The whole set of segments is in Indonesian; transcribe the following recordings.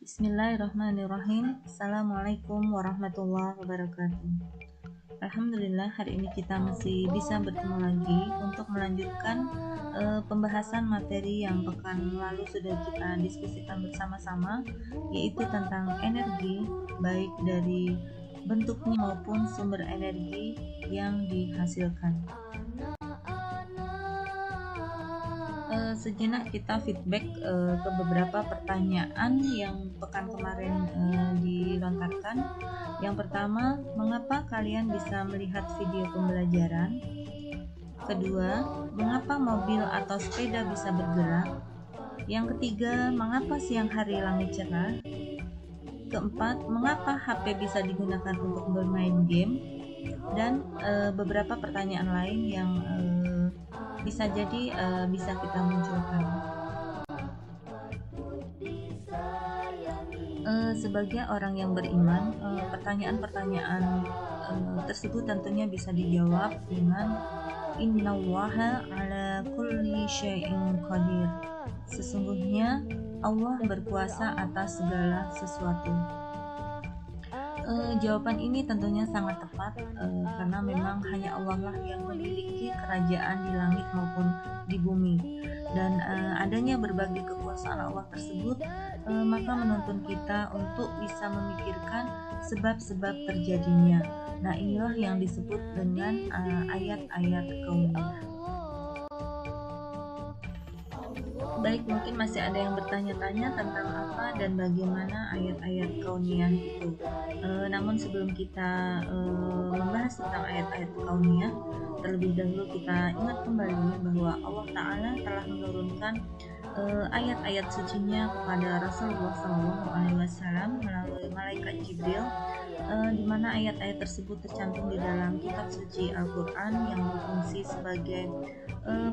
Bismillahirrahmanirrahim. Assalamualaikum warahmatullahi wabarakatuh. Alhamdulillah, hari ini kita masih bisa bertemu lagi untuk melanjutkan pembahasan materi yang pekan lalu sudah kita diskusikan bersama-sama, yaitu tentang energi, baik dari bentuknya maupun sumber energi yang dihasilkan. Sejenak kita feedback ke beberapa pertanyaan yang pekan kemarin dilontarkan. Yang pertama, mengapa kalian bisa melihat video pembelajaran? Kedua, mengapa mobil atau sepeda bisa bergerak? Yang ketiga, mengapa siang hari langit cerah? Keempat, mengapa HP bisa digunakan untuk bermain game? Dan beberapa pertanyaan lain yang bisa jadi bisa kita munculkan. Sebagai orang yang beriman, pertanyaan-pertanyaan tersebut tentunya bisa dijawab dengan innallaha ala kulli syai'in qadir. Sesungguhnya Allah berkuasa atas segala sesuatu. Jawaban ini tentunya sangat tepat karena memang hanya Allah lah yang memiliki kerajaan di langit maupun di bumi, dan adanya berbagai kekuasaan Allah tersebut maka menuntun kita untuk bisa memikirkan sebab-sebab terjadinya. Nah, inilah yang disebut dengan ayat-ayat kauniyah. Baik, mungkin masih ada yang bertanya-tanya tentang apa dan bagaimana ayat-ayat kauniyah itu. Namun sebelum kita membahas tentang ayat-ayat kauniyah, terlebih dahulu kita ingat kembali bahwa Allah Ta'ala telah menurunkan ayat-ayat sucinya kepada Rasulullah SAW melalui malaikat Jibril, di mana ayat-ayat tersebut tercantum di dalam kitab suci Al-Quran yang berfungsi sebagai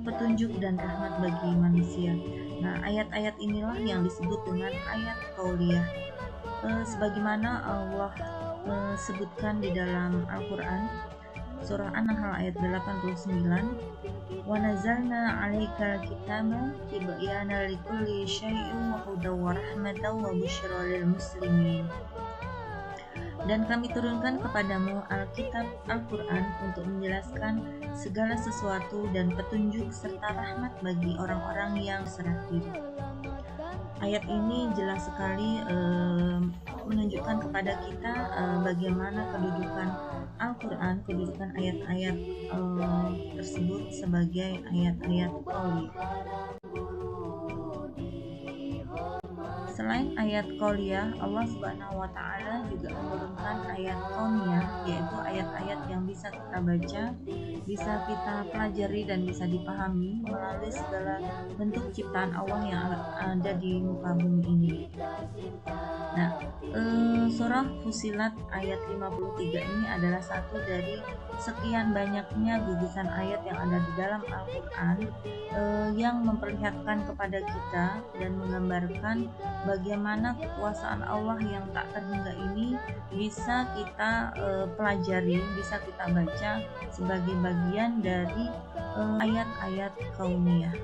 petunjuk dan rahmat bagi manusia. Nah, ayat-ayat inilah yang disebut dengan ayat qauliyah. Sebagaimana Allah sebutkan di dalam Al-Quran, surah An-Nahl ayat 89, wa nazalna 'alaikal kitaba tibyana likulli syai'in wa hudaw wa rahmatan wa busyra lil muslimin. Dan kami turunkan kepadamu Alkitab Al-Quran untuk menjelaskan segala sesuatu dan petunjuk serta rahmat bagi orang-orang yang serah diri. Ayat ini jelas sekali menunjukkan kepada kita bagaimana kedudukan Al-Quran, kedudukan ayat-ayat tersebut sebagai ayat-ayat qauliyah. Selain ayat qauliyah, Allah Subhanahu wa Ta'ala juga menurunkan ayat kauniyah, yaitu ayat-ayat yang bisa kita baca, bisa kita pelajari dan bisa dipahami melalui segala bentuk ciptaan Allah yang ada di muka bumi ini. Nah, surah Fussilat ayat 53 ini adalah satu dari sekian banyaknya gugusan ayat yang ada di dalam Al-Quran yang memperlihatkan kepada kita dan menggambarkan bagaimana kekuasaan Allah yang tak terhingga ini bisa kita pelajari, bisa kita baca sebagai bagian dari ayat-ayat kauniyah.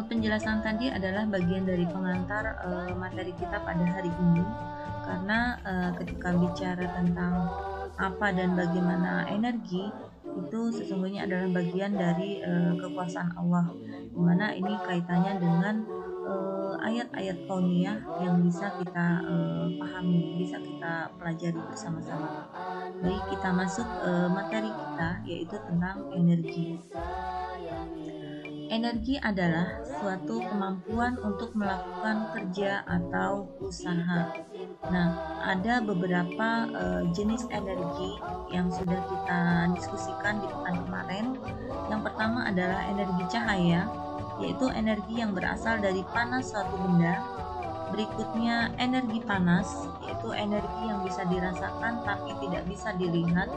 Penjelasan tadi adalah bagian dari pengantar materi kita pada hari ini, karena ketika bicara tentang apa dan bagaimana energi, itu sesungguhnya adalah bagian dari kekuasaan Allah, dimana ini kaitannya dengan ayat-ayat kauniyah yang bisa kita pahami, bisa kita pelajari bersama-sama. Baik, kita masuk materi kita, yaitu tentang energi. Energi adalah suatu kemampuan untuk melakukan kerja atau usaha. Nah, ada beberapa jenis energi yang sudah kita diskusikan di pekan kemarin. Yang pertama adalah energi cahaya, yaitu energi yang berasal dari panas suatu benda. Berikutnya energi panas, yaitu energi yang bisa dirasakan tapi tidak bisa dilihat.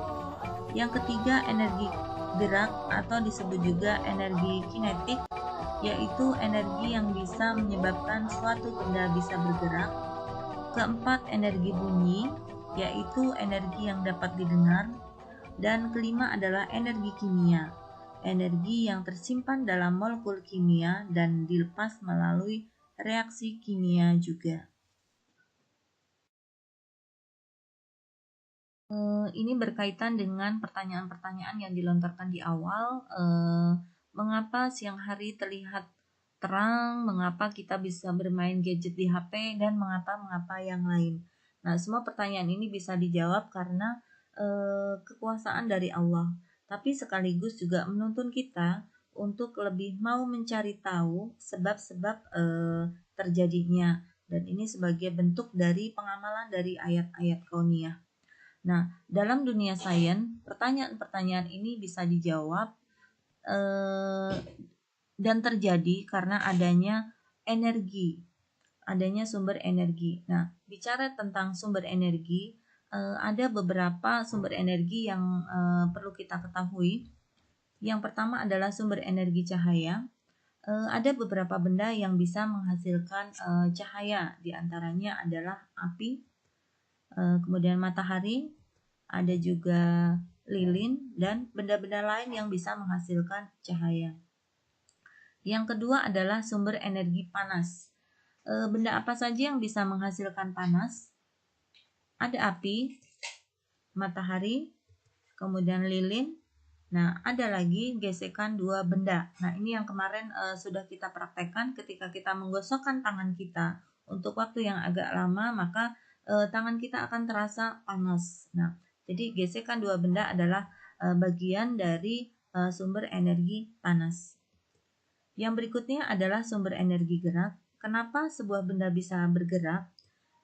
Yang ketiga energi gerak atau disebut juga energi kinetik, yaitu energi yang bisa menyebabkan suatu benda bisa bergerak. Keempat, energi bunyi, yaitu energi yang dapat didengar. Dan kelima adalah energi kimia. energi yang tersimpan dalam molekul kimia dan dilepas melalui reaksi kimia juga. Ini berkaitan dengan pertanyaan-pertanyaan yang dilontarkan di awal. Mengapa siang hari terlihat terang, mengapa kita bisa bermain gadget di HP, dan mengapa yang lain. Nah, semua pertanyaan ini bisa dijawab karena kekuasaan dari Allah. Tapi sekaligus juga menuntun kita untuk lebih mau mencari tahu sebab-sebab terjadinya. Dan ini sebagai bentuk dari pengamalan dari ayat-ayat kauniyah. Nah, dalam dunia sains, pertanyaan-pertanyaan ini bisa dijawab dan terjadi karena adanya sumber energi. Nah, bicara tentang sumber energi, ada beberapa sumber energi yang perlu kita ketahui. Yang pertama adalah sumber energi cahaya. Ada beberapa benda yang bisa menghasilkan cahaya, diantaranya adalah api, kemudian matahari, ada juga lilin, dan benda-benda lain yang bisa menghasilkan cahaya. Yang kedua adalah sumber energi panas. Benda apa saja yang bisa menghasilkan panas? Ada api, matahari, kemudian lilin. Nah, ada lagi gesekan dua benda. Nah, ini yang kemarin sudah kita praktekkan ketika kita menggosokkan tangan kita untuk waktu yang agak lama, maka tangan kita akan terasa panas. Nah, jadi gesekan dua benda adalah bagian dari sumber energi panas. Yang berikutnya adalah sumber energi gerak. Kenapa sebuah benda bisa bergerak?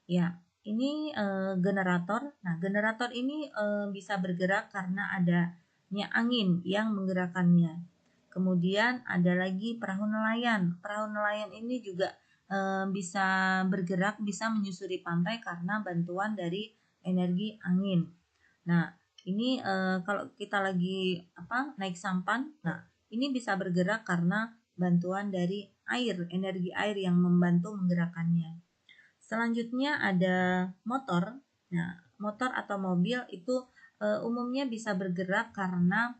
Ya, ini generator. Nah, generator ini bisa bergerak karena adanya angin yang menggerakkannya. Kemudian ada lagi perahu nelayan. Perahu nelayan ini juga bisa bergerak, bisa menyusuri pantai karena bantuan dari energi angin. Nah, ini kalau kita lagi naik sampan, nah ini bisa bergerak karena bantuan dari air, energi air yang membantu menggerakkannya. Selanjutnya ada motor. Nah, motor atau mobil itu umumnya bisa bergerak karena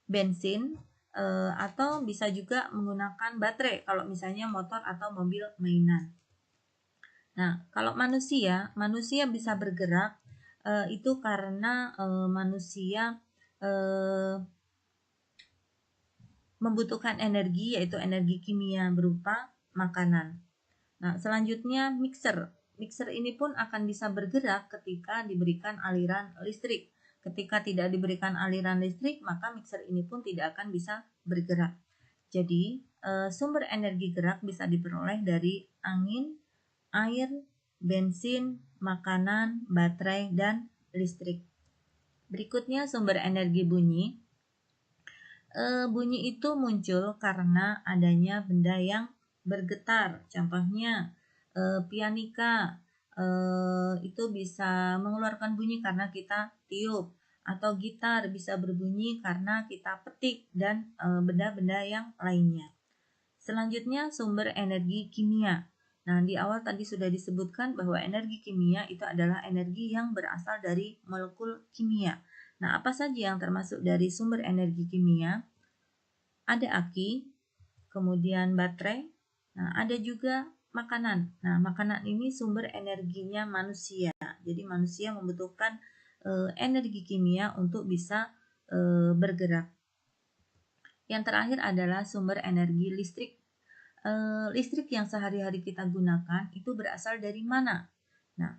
bensin atau bisa juga menggunakan baterai kalau misalnya motor atau mobil mainan. Nah, kalau manusia bisa bergerak itu karena manusia membutuhkan energi, yaitu energi kimia berupa makanan. Nah, selanjutnya mixer. Mixer ini pun akan bisa bergerak ketika diberikan aliran listrik. Ketika tidak diberikan aliran listrik, maka mixer ini pun tidak akan bisa bergerak. Jadi, sumber energi gerak bisa diperoleh dari angin, air, bensin, makanan, baterai, dan listrik. Berikutnya sumber energi bunyi. Bunyi itu muncul karena adanya benda yang bergetar. Contohnya pianika itu bisa mengeluarkan bunyi karena kita tiup, atau gitar bisa berbunyi karena kita petik, dan benda-benda yang lainnya. Selanjutnya sumber energi kimia. Nah, di awal tadi sudah disebutkan bahwa energi kimia itu adalah energi yang berasal dari molekul kimia. Nah, apa saja yang termasuk dari sumber energi kimia? Ada aki, kemudian baterai, nah ada juga makanan. Nah, makanan ini sumber energinya manusia. Jadi manusia membutuhkan energi kimia untuk bisa bergerak. Yang terakhir adalah sumber energi listrik. Listrik yang sehari-hari kita gunakan itu berasal dari mana? Nah,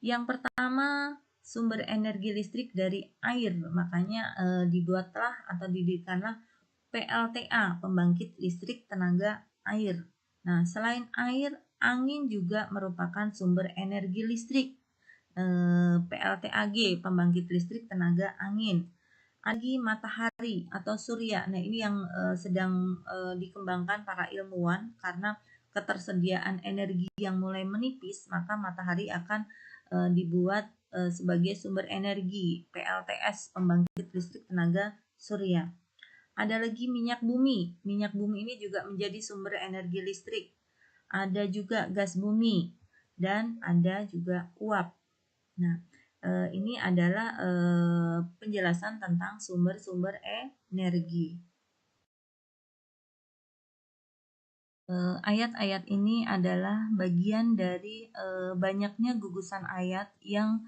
yang pertama sumber energi listrik dari air, makanya dibuatlah atau didirikanlah PLTA, pembangkit listrik tenaga air. Nah, selain air, angin juga merupakan sumber energi listrik. PLTAG, pembangkit listrik tenaga angin. Lagi matahari atau surya. Nah, ini yang sedang dikembangkan para ilmuwan karena ketersediaan energi yang mulai menipis, maka matahari akan dibuat sebagai sumber energi, PLTS, pembangkit listrik tenaga surya. Ada lagi minyak bumi. Minyak bumi ini juga menjadi sumber energi listrik. Ada juga gas bumi dan ada juga uap. Nah, Ini adalah penjelasan tentang sumber-sumber energi. Ayat-ayat ini adalah bagian dari banyaknya gugusan ayat yang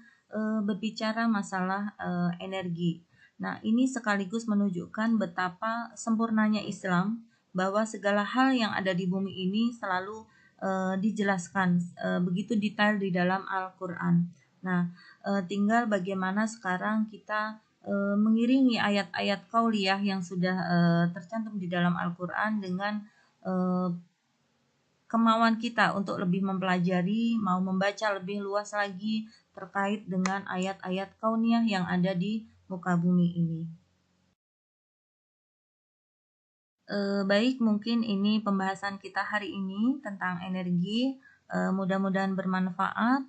berbicara masalah energi. Nah, ini sekaligus menunjukkan betapa sempurnanya Islam, bahwa segala hal yang ada di bumi ini selalu dijelaskan begitu detail di dalam Al-Quran. Nah, tinggal bagaimana sekarang kita mengiringi ayat-ayat qauliyah yang sudah tercantum di dalam Al-Quran dengan eh, kemauan kita untuk lebih mempelajari, mau membaca lebih luas lagi terkait dengan ayat-ayat kauniyah yang ada di muka bumi ini. Baik, mungkin ini pembahasan kita hari ini tentang energi. Mudah-mudahan bermanfaat.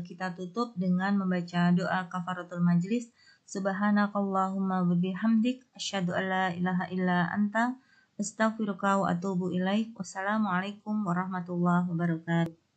Kita tutup dengan membaca doa kafaratul majlis. Subhanakallahumma wa bihamdik asyhadu an la ilaha illa anta astaghfiruka wa atubu ilaik. Wassalamualaikum warahmatullahi wabarakatuh.